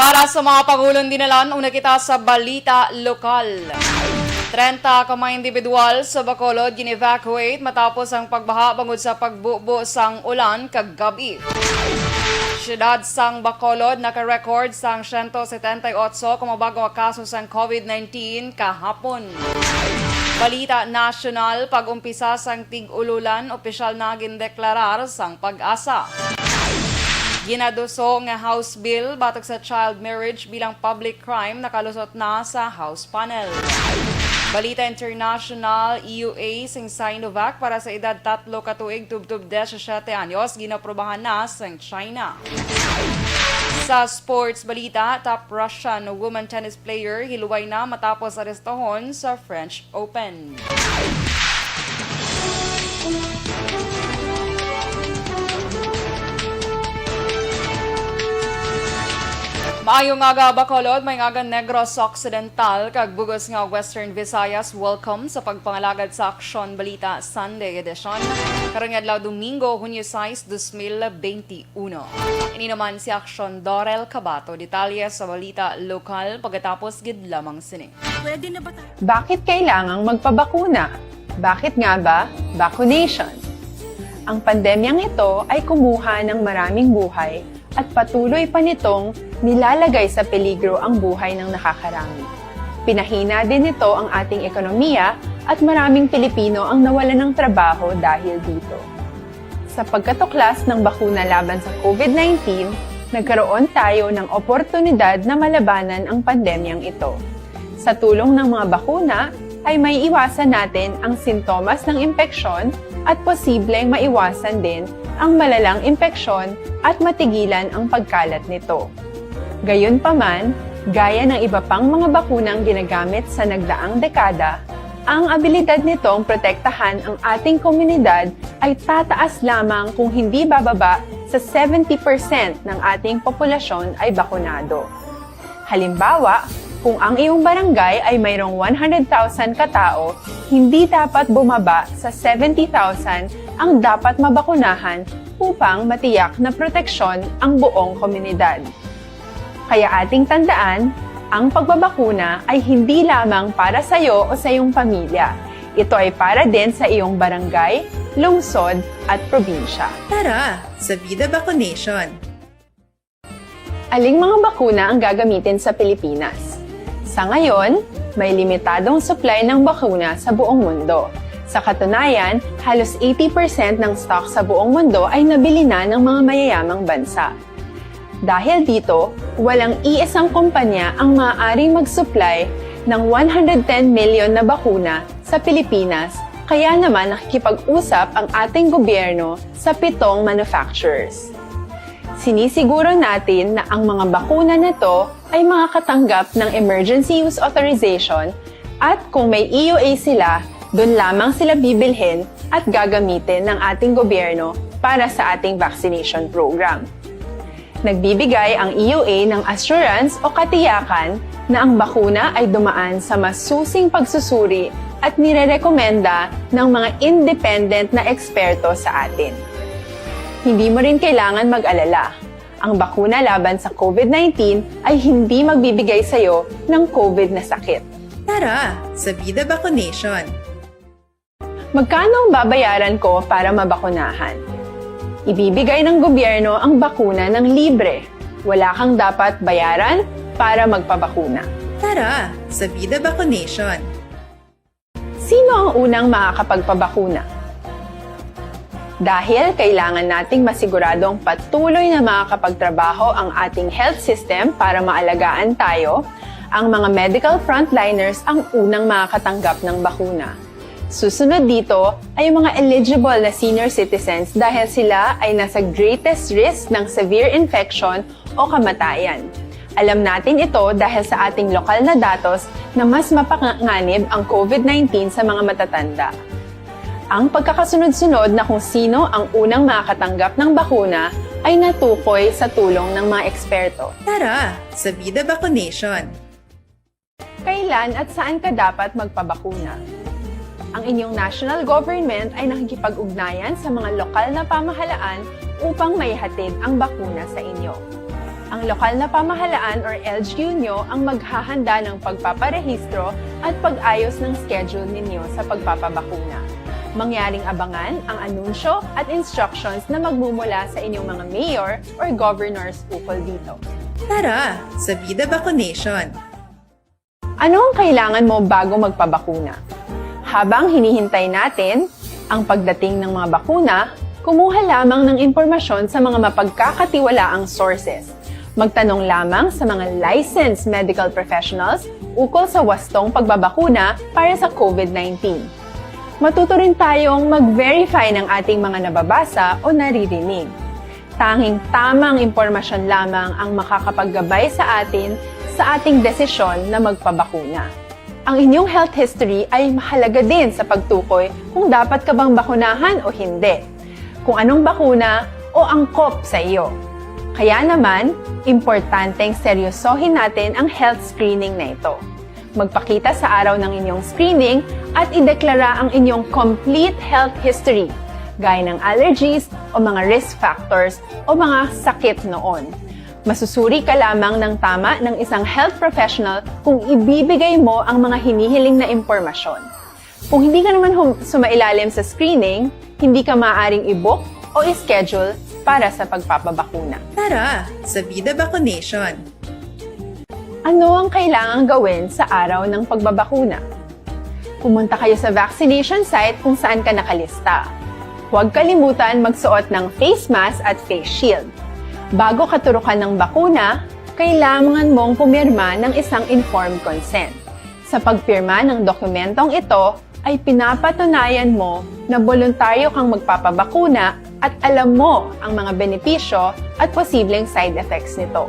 Para sa mga pangulong dinalan, una kita sa balita lokal. 30 ka mga individual sa Bacolod gin-evacuate matapos ang pagbaha bangod sa pagbubo sang ulan kagabi. Siyudad sang Bacolod naka-record sang 178 kumabagong kaso sang COVID-19 kahapon. Balita national, pag-umpisa sang tig-ululan, opisyal na gindeklarar sang Pag-asa. Ginaduso nga House Bill batok sa child marriage bilang public crime nakalusot na sa House panel. Balita international, EUA sing Sinovac para sa edad 3 katuig tubtub 17 anyos ginaprobahan na sa China. Sa sports balita, top Russian woman tennis player hiluway na matapos arestahon sa French Open. Maayong nga Bacolod, may nga Negros Occidental, kag bugos nga Western Visayas, welcome sa pagpangalagad sa Aksyon Balita Sunday Edition. Karong adlaw Domingo, Hunyo 6, 2021. Ini naman si Aksyon Dorel Cabato, detalye sa balita lokal pagkatapos gid lamang sini. Pwede na ba tayo? Bakit kailangang magpabakuna? Bakit nga ba vaccination? Ang pandemyang ito ay kumuha ng maraming buhay at patuloy pa nitong nilalagay sa peligro ang buhay ng nakakarami. Pinahina din nito ang ating ekonomiya at maraming Pilipino ang nawalan ng trabaho dahil dito. Sa pagkatuklas ng bakuna laban sa COVID-19, nagkaroon tayo ng oportunidad na malabanan ang pandemyang ito. Sa tulong ng mga bakuna, ay may iwasan natin ang sintomas ng impeksyon at posibleng maiwasan din ang malalang impeksyon at matigilan ang pagkalat nito. Gayunpaman, gaya ng iba pang mga bakunang ginagamit sa nagdaang dekada, ang abilidad nitong protektahan ang ating komunidad ay tataas lamang kung hindi bababa sa 70% ng ating populasyon ay bakunado. Halimbawa, kung ang iyong barangay ay mayroong 100,000 katao, hindi dapat bumaba sa 70,000 ang dapat mabakunahan upang matiyak na proteksyon ang buong komunidad. Kaya ating tandaan, ang pagbabakuna ay hindi lamang para sa iyo o sa iyong pamilya. Ito ay para din sa iyong barangay, lungsod at probinsya. Tara, sa Vida Vaccination! Aling mga bakuna ang gagamitin sa Pilipinas? Sa ngayon, may limitadong supply ng bakuna sa buong mundo. Sa katunayan, halos 80% ng stock sa buong mundo ay nabili na ng mga mayayamang bansa. Dahil dito, walang iisang kumpanya ang maaaring mag-supply ng 110 million na bakuna sa Pilipinas, kaya naman nakikipag-usap ang ating gobyerno sa 7 manufacturers. Sinisiguro natin na ang mga bakuna nito ay makakatanggap ng Emergency Use Authorization at kung may EUA sila, doon lamang sila bibilhin at gagamitin ng ating gobyerno para sa ating vaccination program. Nagbibigay ang EUA ng assurance o katiyakan na ang bakuna ay dumaan sa masusing pagsusuri at nirerekomenda ng mga independent na eksperto sa atin. Hindi mo rin kailangan mag-alala. Ang bakuna laban sa COVID-19 ay hindi magbibigay sa iyo ng COVID na sakit. Tara, sa Vida Vaccination! Magkano ang babayaran ko para mabakunahan? Ibibigay ng gobyerno ang bakuna ng libre. Wala kang dapat bayaran para magpabakuna. Tara, sa Vida Vaccination! Sino ang unang makakapagpabakuna? Dahil kailangan nating masiguradong patuloy na makakapagtrabaho ang ating health system para maalagaan tayo, ang mga medical frontliners ang unang makakatanggap ng bakuna. Susunod dito ay mga eligible na senior citizens dahil sila ay nasa greatest risk ng severe infection o kamatayan. Alam natin ito dahil sa ating lokal na datos na mas mapanganib ang COVID-19 sa mga matatanda. Ang pagkakasunod-sunod na kung sino ang unang makakatanggap ng bakuna ay natukoy sa tulong ng mga eksperto. Tara, sa Vida Vaccination! Kailan at saan ka dapat magpabakuna? Ang inyong national government ay nakikipag-ugnayan sa mga lokal na pamahalaan upang maihatid ang bakuna sa inyo. Ang lokal na pamahalaan or LGU nyo ang maghahanda ng pagpaparehistro at pag-ayos ng schedule ninyo sa pagpapabakuna. Mangyaring abangan ang anunsyo at instructions na magmumula sa inyong mga mayor or governors ukol dito. Tara sa Vida Vacunation! Ano ang kailangan mo bago magpabakuna? Habang hinihintay natin ang pagdating ng mga bakuna, kumuha lamang ng impormasyon sa mga mapagkakatiwalaang sources. Magtanong lamang sa mga licensed medical professionals ukol sa wastong pagbabakuna para sa COVID-19. Matuto rin tayong mag-verify ng ating mga nababasa o naririnig. Tanging tamang impormasyon lamang ang makakapaggabay sa atin sa ating desisyon na magpabakuna. Ang inyong health history ay mahalaga din sa pagtukoy kung dapat ka bang bakunahan o hindi, kung anong bakuna o angkop sa iyo. Kaya naman, importanteng seryosohin natin ang health screening na ito. Magpakita sa araw ng inyong screening at ideklara ang inyong complete health history, gaya ng allergies o mga risk factors o mga sakit noon. Masusuri ka lamang ng tama ng isang health professional kung ibibigay mo ang mga hinihiling na impormasyon. Kung hindi ka naman sumailalim sa screening, hindi ka maaaring i-book o i-schedule para sa pagpapabakuna. Tara sa Vida Vacunation! Ano ang kailangang gawin sa araw ng pagbabakuna? Pumunta kayo sa vaccination site kung saan ka nakalista. Huwag kalimutan magsuot ng face mask at face shield. Bago ka turukan ng bakuna, kailangan mong pumirma ng isang informed consent. Sa pagpirma ng dokumentong ito, ay pinapatunayan mo na voluntaryo kang magpapabakuna at alam mo ang mga benepisyo at posibleng side effects nito.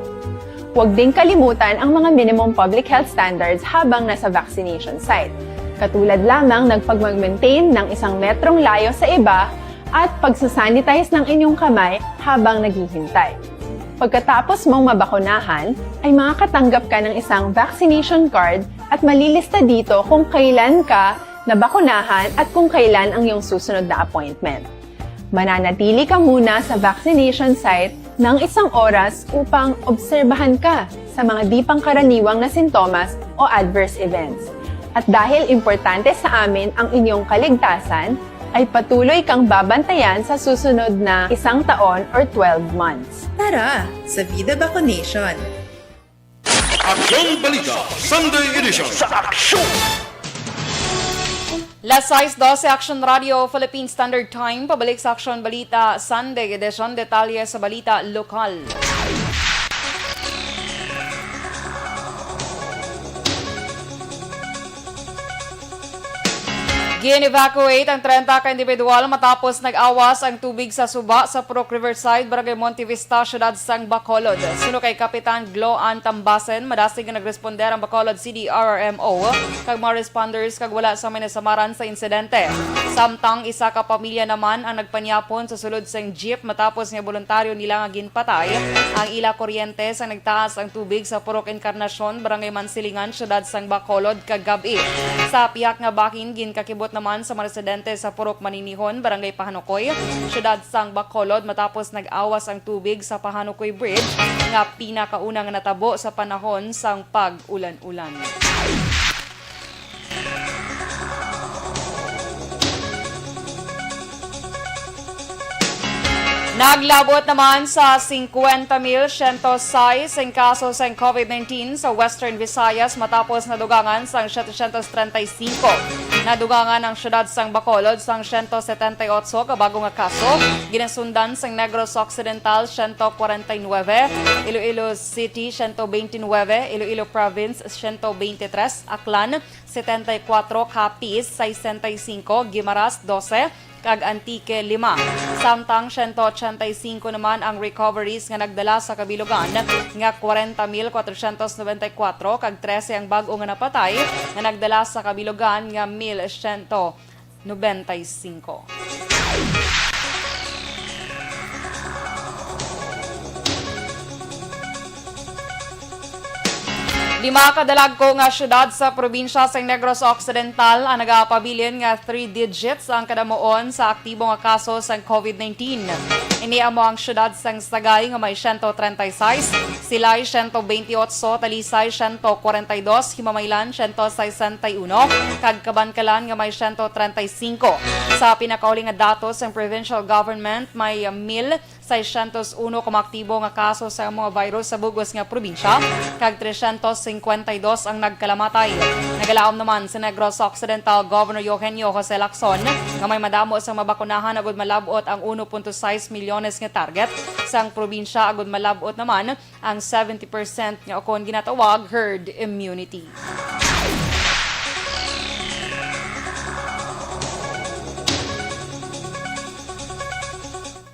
Huwag din kalimutan ang mga minimum public health standards habang nasa vaccination site. Katulad lamang nagpag-maintain ng 1 metrong layo sa iba at pagsasanitize ng inyong kamay habang naghihintay. Pagkatapos mong mabakunahan, ay makakatanggap ka ng isang vaccination card at malilista dito kung kailan ka nabakunahan at kung kailan ang iyong susunod na appointment. Mananatili ka muna sa vaccination site ng 1 oras upang obserbahan ka sa mga di pangkaraniwang na sintomas o adverse events. At dahil importante sa amin ang inyong kaligtasan, ay patuloy kang babantayan sa susunod na 1 taon or 12 months. Tara sa Vida Vacunation! Aksyon Balita Sunday Edition sa aksyon! Last 6:12 Action Radio Philippine Standard Time, pabalik sa Action Balita Sunday Edition, detalye sa balita lokal. Gin-evacuate ang 30 ka-individual matapos nag-awas ang tubig sa suba sa Purok Riverside, Barangay Monte Vista, Syudad sang Bacolod. Suno kay Kapitan Gloan Tambasen, madasig nga nagresponder ang Bacolod CDRRMO kag mga responders kag wala sa may nasamaran sa insidente. Samtang isa ka pamilya naman ang nagpanyapon sa sulod sang jeep matapos nga voluntaryo nila nga ginpatay ang ila kuryente sa nagtaas ang tubig sa Purok Encarnacion, Barangay Mansilingan, Syudad sang Bacolod kagabi. Sa piyak nga bakin ginkakibot naman sa mga residente sa Purok Maninihon, Barangay Pahanukoy, Syudad sang Bacolod matapos nag-awas ang tubig sa Pahanukoy Bridge nga pinakaunang natabo sa panahon sang pag-ulan-ulan. Naglabot naman sa 50,106 ang kaso sa COVID-19 sa Western Visayas matapos nadugangan sa 735. Nadugangan ang syudad sang Bacolod sang 178 kabago nga kaso, ginasundan sang Negros Occidental 149, Iloilo City 129, Iloilo Province 123, Aklan 74, Capiz 65, Guimaras 12, kag Antique 5. Samtang 185 naman ang recoveries nga nagdala sa kabilugan nga 40,494 kag 13 ang bag-o nga napatay nga nagdala sa kabilugan nga 1,195. Lima kadalagko nga syudad sa probinsya sa Negros Occidental ang nagapabilin nga 3 digits ang kadamuon sa aktibo nga kaso sa COVID-19. Iniamo ang syudad sang Sagay nga may 136, Silay 128, Talisay 142, Himamaylan 161, kag Kabankalan nga may 135. Sa pinakauling nga datos ng provincial government may 1,601 kumaktibo nga kaso sa mga virus sa bugos nga probinsya, kag 352 ang nagkalamatay. Nagalaom naman sa Negros Occidental Governor Eugenio Jose Lacson nga may madamo sa mabakunahan agud malabot ang 1.6 milyones nga target sang probinsya agud malabot naman ang 70% nga kon ginatawag herd immunity.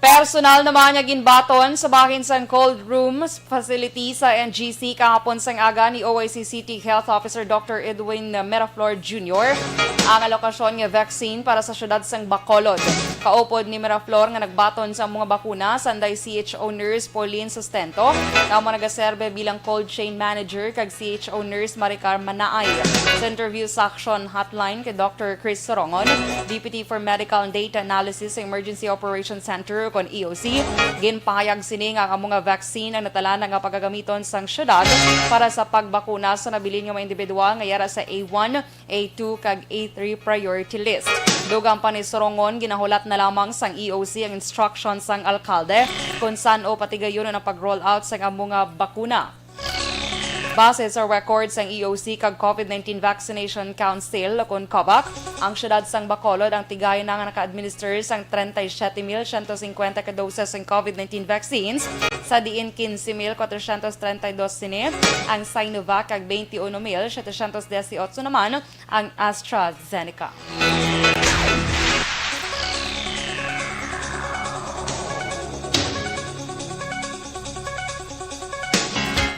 Personal naman nga ginbaton sa bahin sang cold room facility sa NGC kahapon sang aga ni OIC City Health Officer Dr. Edwin Miraflor Jr. ang alokasyon nga vaccine para sa syudad sang Bacolod. Kaupod ni Miraflor nga nagbaton sa mga bakuna sanday CHO nurse Pauline Sustento, kamo nagaserbe bilang cold chain manager kag CHO nurse Maricar Manaay. Sa interview section hotline kay Dr. Chris Sorongon, Deputy for Medical and Data Analysis sa Emergency Operations Center kon EOC, ginpahayag sini nga ang mga vaccine ang natala nga pagagamiton sang syudad para sa pagbakuna sa nabilin nga mga individual nga yara sa A1, A2 kag A3 priority list. Dugang pa ni Sorongon, ginahulat na lamang sang EOC ang instructions sang alkalde kung saan o patigayon ang pag-roll out sang mga bakuna. Base sa records ng EOC kag COVID-19 Vaccination Council kon COVAC, ang syudad sang Bacolod ang tigay na nga naka-administer sang 37,150 ka doses ng COVID-19 vaccines, sa diin 15,432 sini ang Sinovac kag 21,718 naman ang AstraZeneca.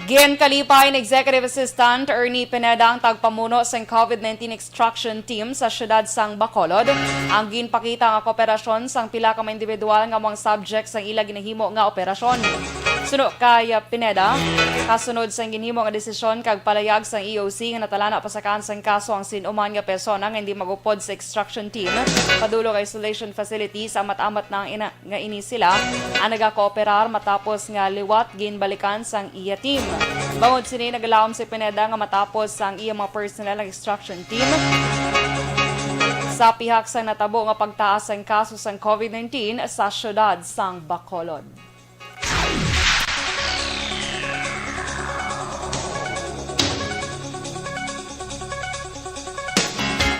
Gian kalipay ni Executive Assistant Ernie Pineda ang tagpamuno sa COVID-19 extraction team sa syudad sang Bacolod. Ang ginpakita nga kooperasyon sang pila ka mga individual nga mga subject sang ila ginahimo nga operasyon. Suno kay Pineda, kasunod sang ginhimo nga desisyon kag palayag sang EOC nga natalana pasakaan sang kaso ang sinuman nga persona nga hindi magupod sa extraction team padulo ka isolation facility sa amat-amat na nga ini sila ang nagakooperar matapos nga liwat ginbalikan sang iya team. Bangod sini nagalaom si Pineda nga matapos sang iya mga personnel ng extraction team sa pihak sang natabo nga pagtaas sang kaso sang COVID-19 sa syudad sang Bacolod.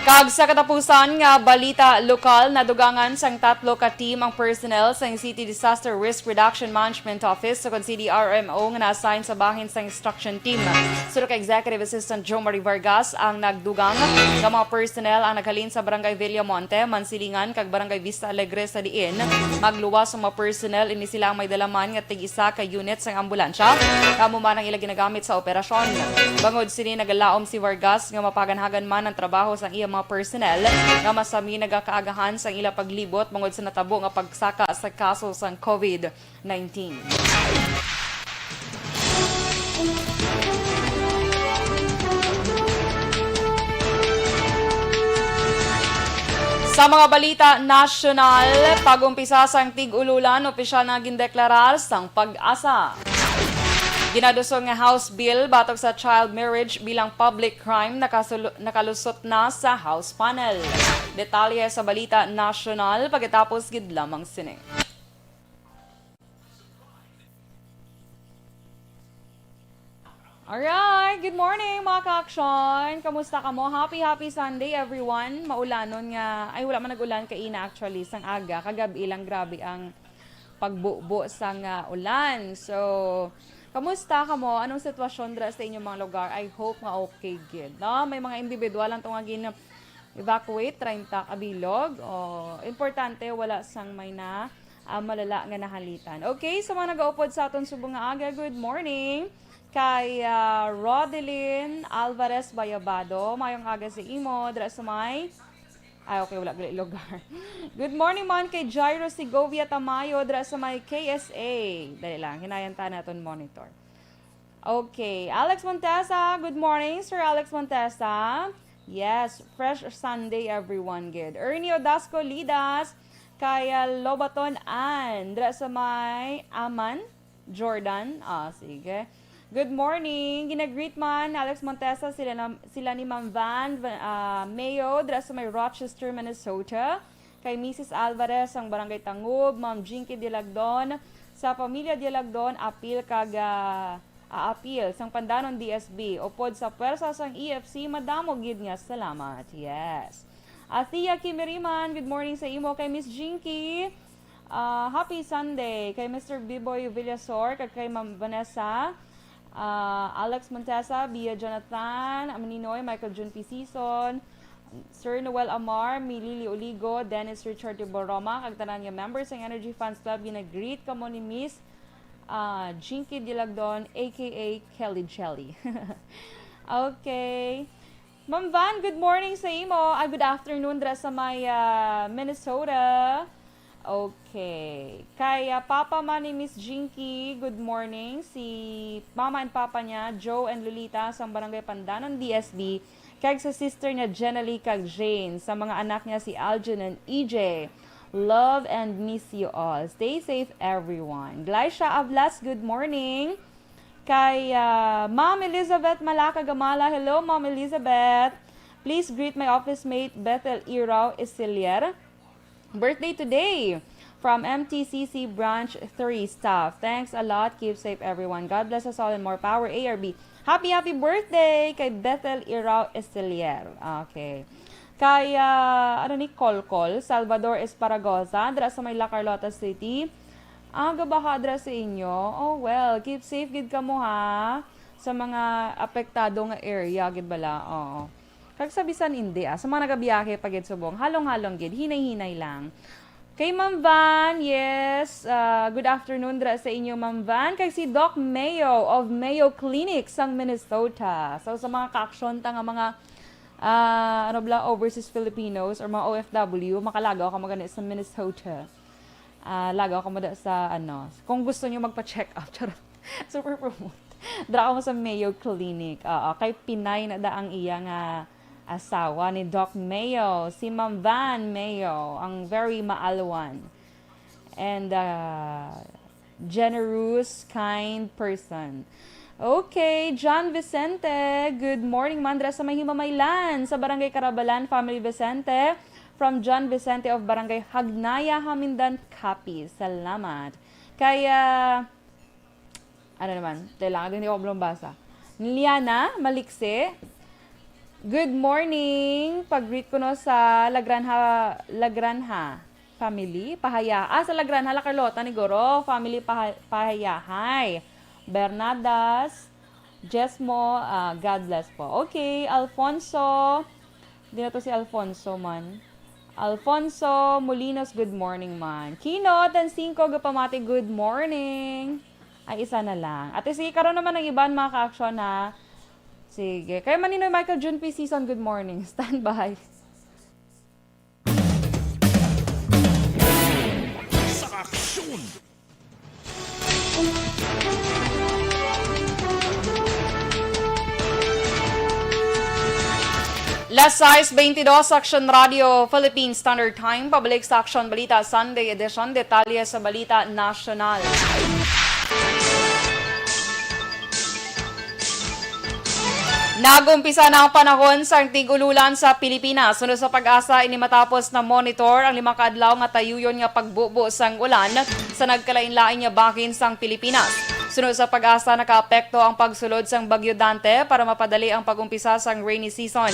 Kag sa katapusan nga balita lokal, nadugangan sang 3 ka team ang personnel sa City Disaster Risk Reduction Management Office sa CDRMO nga na-assign sa bahin sang instruction team. Suro ka Executive Assistant Jo Marie Vargas ang nagdugang nga mga personnel ang naghalin sa Barangay Villamonte, Mansilingan kag Barangay Vista Alegre sa diin. Magluwas ang mga personnel ini sila ang may dalaman nga tig-isa ka unit sang ambulansya kamo man ang ila ginagamit sa operasyon. Bangod sini nagalaom si Vargas nga mapaganhagan man ang trabaho sang iya mga personnel nga masami nagakaagahan sa ila paglibot bangod sa natabo nga pagsaka sa kaso sang COVID-19. Sa mga balita nasyonal, pag-umpisa sang tig-ululan, opisyal na gindeklarar sang Pag-asa. Ginadusog nga House Bill batok sa child marriage bilang public crime nakalusot na sa House panel. Detalye sa balita nasyonal pagkatapos gid lamang sini. Alright, good morning mga ka-action. Kamusta ka mo? Happy Sunday everyone. Maulanon nga, ay wala man nag-ulan kaina actually sang aga. Kagabi lang grabe ang pagbubo sang ulan. So, kamusta ka mo? Anong sitwasyon dra sa inyong mga lugar? I hope nga okay gid. No? May mga individual ang tungagin evacuate 30 kabilog. Importante wala sang may na malala nga nahalitan. Okay, sa mga nag-aupod sa aton subong nga aga, good morning. Kay Rodelyn Alvarez Bayabado, mayong aga si imo dra sa may okay, wala gali lugar. Good morning man kay Jairo Segovia Tamayo dra sa may KSA. Dali lang, hinayanta naton monitor. Okay, Alex Montesa, good morning Sir Alex Montesa. Yes, fresh Sunday everyone, good. Ernie Odasco Lidas, Kaya Lobaton Ann, dra sa may Aman, Jordan. Sige. Good morning. Ginagreet man, Alex Montesa, sila ni Ma'am Van Mayo, dra sa may Rochester, Minnesota. Kay Mrs. Alvarez, ang Barangay Tangub, Ma'am Jinky Dilagdon, sa pamilya Dilagdon, apil aapil sang Pandanon DSB, upod sa pwersa sang EFC, madamo gid nga salamat. Yes. Athea Kimiriman, good morning sa imo kay Miss Jinky. Happy Sunday kay Mr. Biboy Villasor, kag kay Ma'am Vanessa, Alex Montesa, Bia Jonathan, Amaninoy, Michael Jun P. Season, Sir Noel Amar, Milili Oligo, Dennis Richard Boroma, kag tanan nga members ng Energy Fans Club, ginag-greet kamo ni Miss Jinky Dilagdon, aka Kelly Jelly. Okay. Ma'am Van, good morning sa imo. Good afternoon dra sa may Minnesota. Okay. Kaya Papa man ni Miss Jinky, good morning. Si Mama and Papa niya, Joe and Lolita, sa Barangay Pandanon DSB. Kag sa sister niya, Jenalie kag Jane. Sa mga anak niya, si Aljan and EJ. Love and miss you all. Stay safe, everyone. Glycia Ablas, good morning. Kay Ma'am Elizabeth Malaka Gamala. Hello, Ma'am Elizabeth. Please greet my office mate, Bethel Irao Isilier. Birthday today from MTCC Branch 3 staff. Thanks a lot. Keep safe, everyone. God bless us all and more power. ARB. Happy birthday kay Bethel Irao Isilier. Okay. Kay Colcol, Salvador Esparagosa, dra sa may La Carlota City. Gabaha dra sa inyo. Oh well, keep safe gid kamo ha sa mga apektado nga area gid bala. Oo. Kag sa bisan hindi sa mga nagabiyahe pagid subong, halong-halong gid, hinay-hinay lang. Kay Ma'am Van, yes, good afternoon dra sa inyo Ma'am Van. Kay si Doc Mayo of Mayo Clinic sang Minnesota. So sa mga kaaksyon ta nga mga overseas Filipinos or mga OFW, makalagaw ka magana sa Minnesota. Lagaw ka mo sa kung gusto niyo magpa-check up, charot. Super promote. Dra mo sa Mayo Clinic. Kay Pinay na da ang iya nga asawa ni Doc Mayo, si Ma'am Van Mayo, ang very maalwan and generous, kind person. Okay, John Vicente, good morning mandra sa may Himamaylan, sa Barangay Carabalan, Family Vicente, from John Vicente of Barangay Hagnaya, Hamindan, Capiz. Salamat. Kaya, kailangan din ako basa. Liana Malikse, good morning. Pag-greet ko no sa Lagranha family, Pahaya. Sa Lagranha, La Carlota ni Goro, family Pahaya. Hi. Bernadas, Jesmo, God bless po. Okay, Alfonso, hindi na to si Alfonso man. Alfonso Molinos, good morning man. Kino, Tansinko, Gapamati, good morning. Ay, isa na lang. At sige, karoon naman ng ibang mga ka-aksyon ha. Sige. Kaya Maninoy Michael June P. Season, good morning. Stand by. Sa aksyon! Last size 22, Action Radio, Philippine Standard Time. Pabalik sa Action Balita Sunday Edition. Detalye sa Balita National. Nag-umpisa na ang panahon sa tigululan sa Pilipinas. Sunod sa pag-asa, inimatapos na monitor ang 5 kaadlaw nga tayuyon nga pagbubo sang ulan sa nagkalain-lain nga bahin sang Pilipinas. Sunod sa pag-asa, nakaapekto ang pagsulod sang Bagyo Dante para mapadali ang pag-umpisa sang rainy season.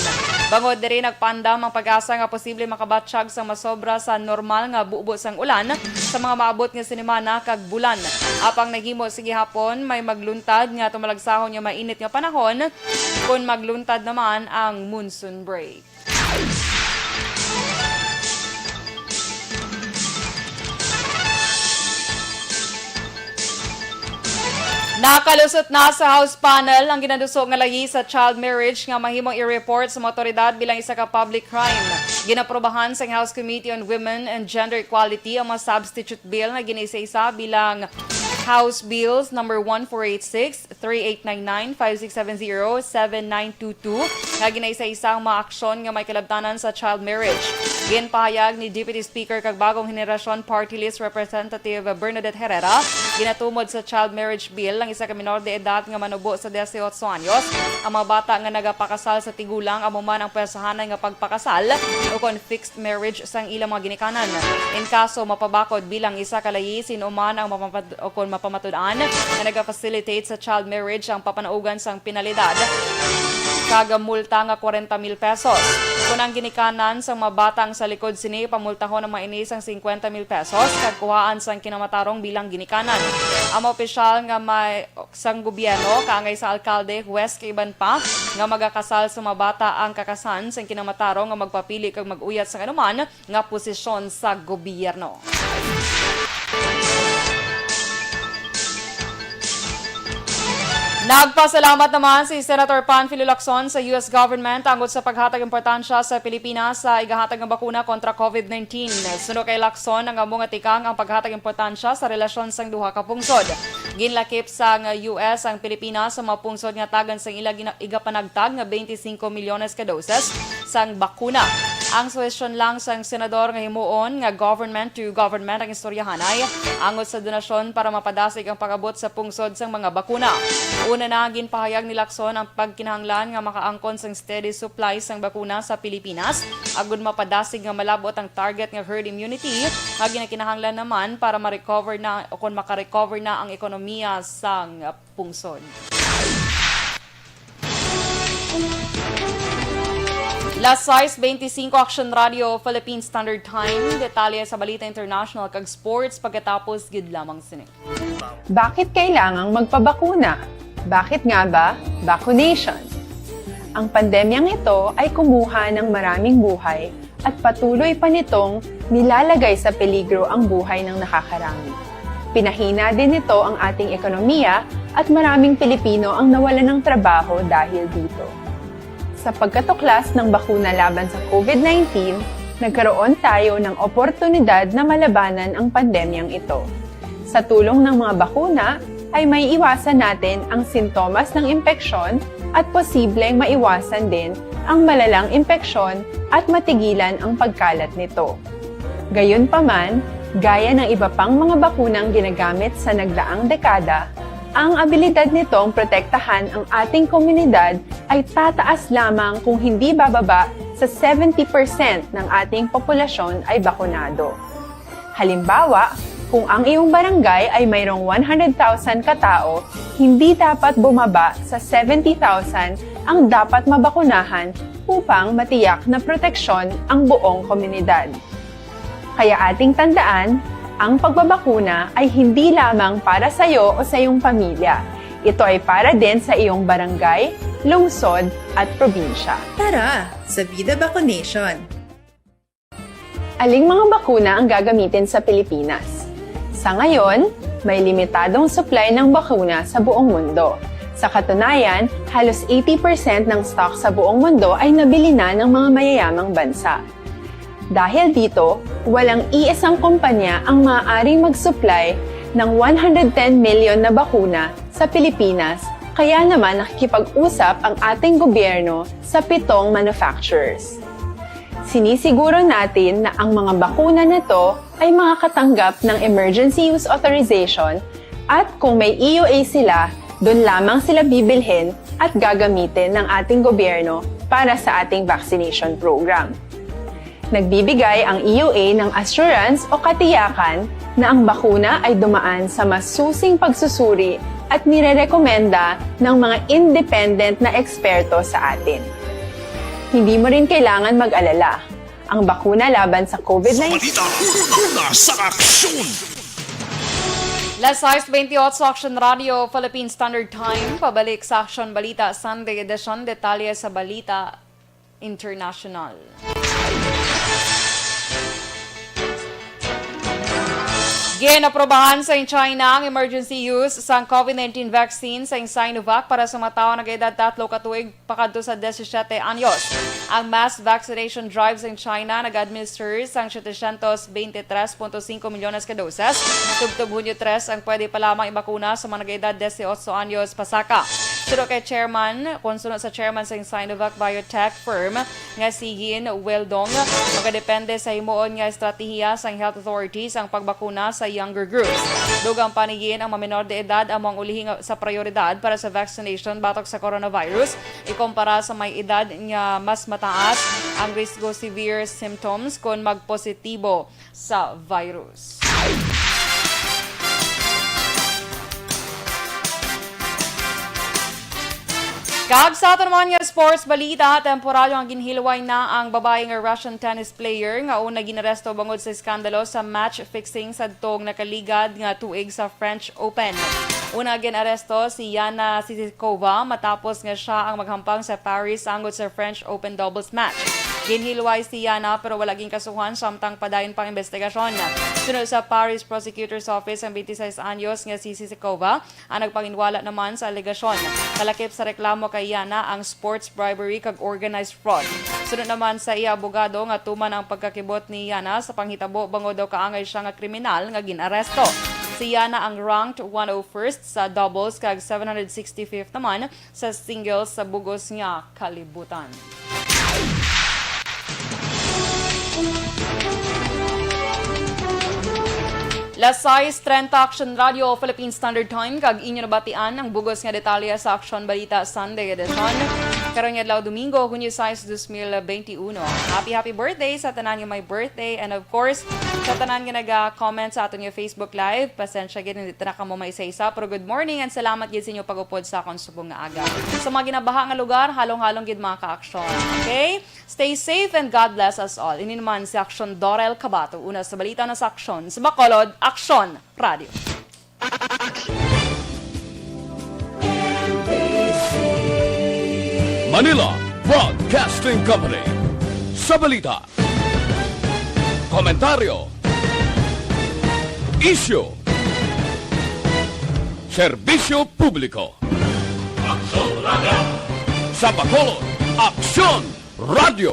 Bangod diri nagpandam ang pag-asa nga posible makabatsyag sang masobra sa normal nga bubo sang ulan sa mga maabot nga sinimana kag bulan. Apang naghimo sige hapon may magluntad nga tumalagsahon nga mainit nga panahon kung magluntad naman ang monsoon break. Nakalusot na sa House panel ang ginadusog nga lahi sa child marriage nga mahimong i-report sa mga otoridad bilang isa ka public crime. Ginaprobahan sa House Committee on Women and Gender Equality ang mga substitute bill na ginisa-isa bilang House Bills number 1486, 3899, 5670, 7922 nga ginaysa-isang mga aksyon nga may kalabtanan sa child marriage. Ginpahayag ni Deputy Speaker kag Bagong Henerasyon Party List Representative Bernadette Herrera, ginatumod sa child marriage bill ang isa ka minor de edad nga manubo sa 18 anyos. Ang mga bata nga nagapakasal sa tigulang amo man ang pwersahanay nga pagpakasal o kon fixed marriage sang ilang mga ginikanan. In kaso mapabakod bilang isa ka layi sino man ang mapamatud-an nga naga-facilitate sa child marriage ang papanaugan sang penalidad kaga multa nga 40,000 pesos. Kung ang ginikanan sang mga batang sa likod sini, pamultahon ng mainis ang 50,000 pesos kag kuhaan sang kinamatarong bilang ginikanan. Ang mga opisyal nga may sang gobyerno kaangay sa alkalde, huwes kaiban pa nga magakasal sa mga bata ang kakasan sang kinamatarong nga magpapili kag mag-uyat sa anuman nga posisyon sa gobyerno. Nagpasalamat naman si Senator Panfilo Lacson sa US government angod sa paghatag importansya sa Pilipinas sa igahatag ng bakuna kontra COVID-19. Suno kay Lacson ang among atikang ang paghatag importansya sa relasyon sang duha ka pungsod. Ginlakip sang US ang Pilipinas sa mga pungsod nga tagan sang igapanagtag nga 25 milyones ka doses sang bakuna. Ang suwestyon lang sang senador nga himuon nga government to government ang istoryahanay angod sa donasyon para mapadasig ang pag-abot sa pungsod sang mga bakuna. Una na ginpahayag ni Lacson ang pagkinahanglan nga makaangkon sang steady supply sang bakuna sa Pilipinas agud mapadasig nga malabot ang target nga herd immunity nga ginakinahanglan naman para ma-recover na o kon maka-recover na ang ekonomiya sang pungsod. Last size 25 Action Radio Philippine Standard Time. Detalye sa balita international kag sports pagkatapos gid lamang sini. Bakit kailangang magpabakuna? Bakit nga ba? Vaccination. Ang pandemyang ito ay kumuha ng maraming buhay at patuloy pa nitong nilalagay sa peligro ang buhay ng nakakarami. Pinahina din nito ang ating ekonomiya at maraming Pilipino ang nawalan ng trabaho dahil dito. Sa pagkatuklas ng bakuna laban sa COVID-19, nagkaroon tayo ng oportunidad na malabanan ang pandemyang ito. Sa tulong ng mga bakuna, ay may iwasan natin ang sintomas ng impeksyon at posibleng maiwasan din ang malalang impeksyon at matigilan ang pagkalat nito. Gayunpaman, gaya ng iba pang mga bakunang ginagamit sa nagdaang dekada, ang abilidad nitong protektahan ang ating komunidad ay tataas lamang kung hindi bababa sa 70% ng ating populasyon ay bakunado. Halimbawa, kung ang iyong barangay ay mayroong 100,000 katao, hindi dapat bumaba sa 70,000 ang dapat mabakunahan upang matiyak na proteksyon ang buong komunidad. Kaya ating tandaan, ang pagbabakuna ay hindi lamang para sa iyo o sa iyong pamilya. Ito ay para din sa iyong barangay, lungsod at probinsya. Tara, sa Vida Vaccination! Aling mga bakuna ang gagamitin sa Pilipinas? Sa ngayon, may limitadong supply ng bakuna sa buong mundo. Sa katunayan, halos 80% ng stock sa buong mundo ay nabili na ng mga mayayamang bansa. Dahil dito, walang iisang kumpanya ang maaaring mag-supply ng 110 million na bakuna sa Pilipinas, kaya naman nakikipag-usap ang ating gobyerno sa 7 manufacturers. Sinisiguro natin na ang mga bakuna nito ay makakatanggap ng Emergency Use Authorization at kung may EUA sila, doon lamang sila bibilhin at gagamitin ng ating gobyerno para sa ating vaccination program. Nagbibigay ang EUA ng assurance o katiyakan na ang bakuna ay dumaan sa masusing pagsusuri at nirerekomenda ng mga independent na eksperto sa atin. Hindi mo rin kailangan mag-alala. Ang bakuna laban sa COVID-19 Balita, una sa aksyon! Last size 28 Action Radio Philippine Standard Time. Pabalik sa Action Balita Sunday edition. Detalye sa Balita International. Ginaprobahan sa China ang emergency use sa COVID-19 vaccine sa Sinovac para sa mga tao na edad 3 katuig pakadto sa 17 anyos. Ang mass vaccination drive sa China nag-administer sang 723.5 milyones ka doses. Tugtog Hunyo 3 ang pwede pa lamang ibakuna sa mga edad 18 anyos pasaka. Sunod kay chairman, konsunod sa chairman sa Sinovac Biotech firm nga si Yin Weldong, magadepende sa himuon nga estratehiya sa health authorities ang pagbakuna sa younger groups. Dugang paniyin ang mga menor de edad ang mga ulihing sa prioridad para sa vaccination batok sa coronavirus. Ikumpara sa may edad nga mas mataas ang risgo severe symptoms kung magpositibo sa virus. Kag sa ato naman nga sports balita, temporaryo ang ginhilway na ang babaeng Russian tennis player nga una ginaresto bangod sa iskandalo sa match fixing sa tong nakaligad nga tuig sa French Open. Una ginaresto si Yana Sissikova matapos nga siya ang maghampang sa Paris anggot sa French Open doubles match. Ginhilway si Yana pero wala ging kasuhan samtang padayon pang investigasyon. Sunod sa Paris Prosecutor's Office ang 26 anyos nga si Sissikova ang nagpanginwala naman sa alegasyon. Kalakip sa reklamo kay Yana ang sports bribery kag organized fraud. Sunod naman sa iya abogado nga tuman ang pagkakibot ni Yana sa panghitabo bangod daw kaangay siya nga kriminal nga ginaresto. Si Yana ang ranked 101st sa doubles kag 765th naman sa singles sa bugos nga kalibutan. Las 6:30 Action Radio Philippine Standard Time kag inyo nabatian ang bugos nga detalye sa Action Balita Sunday edition. Karon nga adlaw Domingo, Hunyo 6, 2021. Happy birthday sa tanan nga may birthday and of course sa tanan nga naga-comment sa aton nga Facebook Live. Pasensya gid hindi na kamo may isa-isa pero good morning and salamat gid sa inyo pag-upod sa akong subong nga aga. Sa mga ginabaha nga lugar, halong-halong gid mga ka-aksyon. Okay? Stay safe and God bless us all. Ini naman si Action Dorel Cabato. Una sa balita na sa Action sa Bacolod, Action Radio. Manila Broadcasting Company. Sa balita, komentaryo, issue, serbisyo publiko. Sa Bacolod, Aksyon Radio.